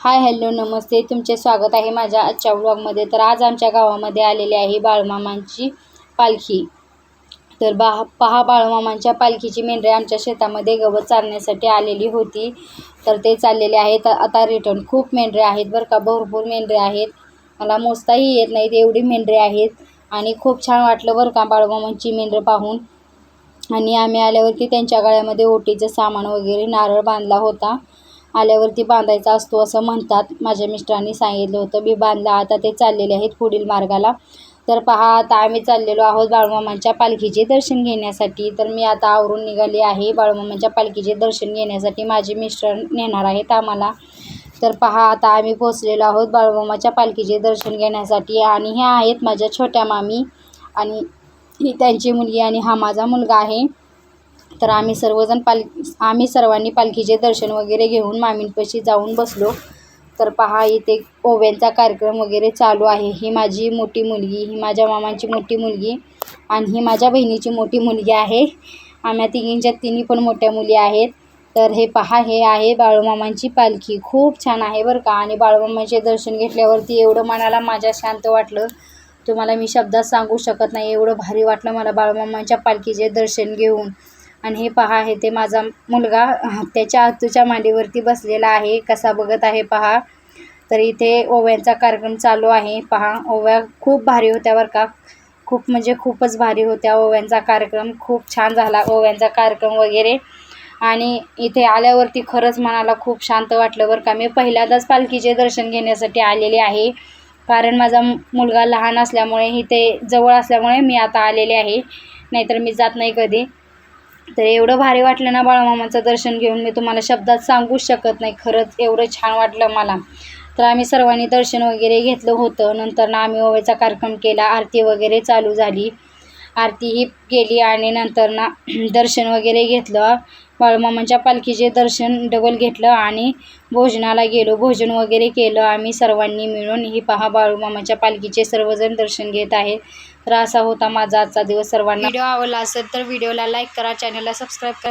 Hi hello नमस्ते, तुमचे स्वागत आहे माझ्या आजच्या व्लॉगमध्ये। तर आज आमच्या गावामध्ये आलेली आहे बाळूमामांची पालखी। तर पहा बाळूमामांच्या पालखीची मेंढरे आमच्या शेतामध्ये गवत चारण्यासाठी आलेली होती। तर ते चाललेले आहेत आता रिटर्न। खूप मेंढरे आहेत बरं का, भरपूर मेंढरे आहेत, मला मोजताही येत नाहीत एवढी मेंढरे आहेत। आणि खूप छान वाटलं बरं का बाळूमामांची मेंढरं पाहून। आणि आम्ही आल्यावरती त्यांच्या गळ्यामध्ये ओटीचं सामान वगैरे नारळ बांधला होता, आल्यावरती बांधायचा असतो असं म्हणतात। माझ्या मिस्टरांनी सांगितलं होतं, मी बांधला। आता ते चाललेले आहेत पुढील मार्गाला। तर पहा आता आम्ही चाललेलो आहोत बाळूमामांच्या पालखीचे दर्शन घेण्यासाठी। तर मी आता आवरून निघाली आहे बाळूमामांच्या पालखीचे दर्शन घेण्यासाठी, माझे मिस्टर नेणार आहेत आम्हाला। तर पहा आता आम्ही पोहोचलेलो आहोत बाळूमामाच्या पालखीचे दर्शन घेण्यासाठी। आणि ह्या आहेत माझ्या छोट्या मामी, आणि ही त्यांची मुलगी, आणि हा माझा मुलगा आहे। तर आम्ही सर्वांनी पालखीचे दर्शन वगैरे घेऊन मामींपाशी जाऊन बसलो। तर पहा इथे ओव्यांचा कार्यक्रम वगैरे चालू आहे। ही माझी मोठी मुलगी, ही माझ्या मामांची मोठी मुलगी, आणि ही माझ्या बहिणीची मोठी मुलगी आहे। आम्हा तिघींच्या तिन्ही पण मोठ्या मुली आहेत। तर हे पहा, हे आहे बाळूमामांची पालखी। खूप छान आहे बरं का। आणि बाळूमामांचे दर्शन घेतल्यावरती एवढं मनाला माझ्या शांत वाटलं, तुम्हाला मी शब्दात सांगू शकत नाही। एवढं भारी वाटलं मला बाळूमामांच्या पालखीचे दर्शन घेऊन। आणि हे पहा, हे ते माझा मुलगा त्याच्या आतूच्या मांडीवरती बसलेला आहे, कसा बघत आहे पहा। तर इथे ओव्यांचा कार्यक्रम चालू आहे पहा। ओव्या खूप भारी होत्या बरं का, खूप म्हणजे खूपच भारी होत्या। ओव्यांचा कार्यक्रम खूप छान झाला, ओव्यांचा कार्यक्रम वगैरे। आणि इथे आल्यावरती खरंच मनाला खूप शांत वाटलं बरं का। मी पहिल्यांदाच पालखीचे दर्शन घेण्यासाठी आलेले आहे, कारण माझा मुलगा लहान असल्यामुळे, इथे जवळ असल्यामुळे मी आता आलेले आहे, नाहीतर मी जात नाही कधी। तर एवढं भारी वाटलं ना बाळूमामांचं दर्शन घेऊन, मी तुम्हाला शब्दात सांगूच शकत नाही। खरंच एवढं छान वाटलं मला। तर आम्ही सर्वांनी दर्शन वगैरे घेतलं होतं। नंतर ना आम्ही ओव्याचा कार्यक्रम केला, आरती वगैरे चालू झाली, आरतीही केली, आणि नंतर ना दर्शन वगैरे घेतलं। बाळूमामांच्या पालखीचे दर्शन डबल घेतलं, आणि भोजनाला गेलो, भोजन वगैरे केलं आम्ही सर्वांनी मिळून। ही पहा बाळूमामाच्या पालखीचे सर्वजण दर्शन घेत आहेत। तर असा होता माझा आजचा दिवस। सर्वांना व्हिडिओ आवडला असेल तर व्हिडिओला लाईक करा, चॅनलला सबस्क्राईब करा।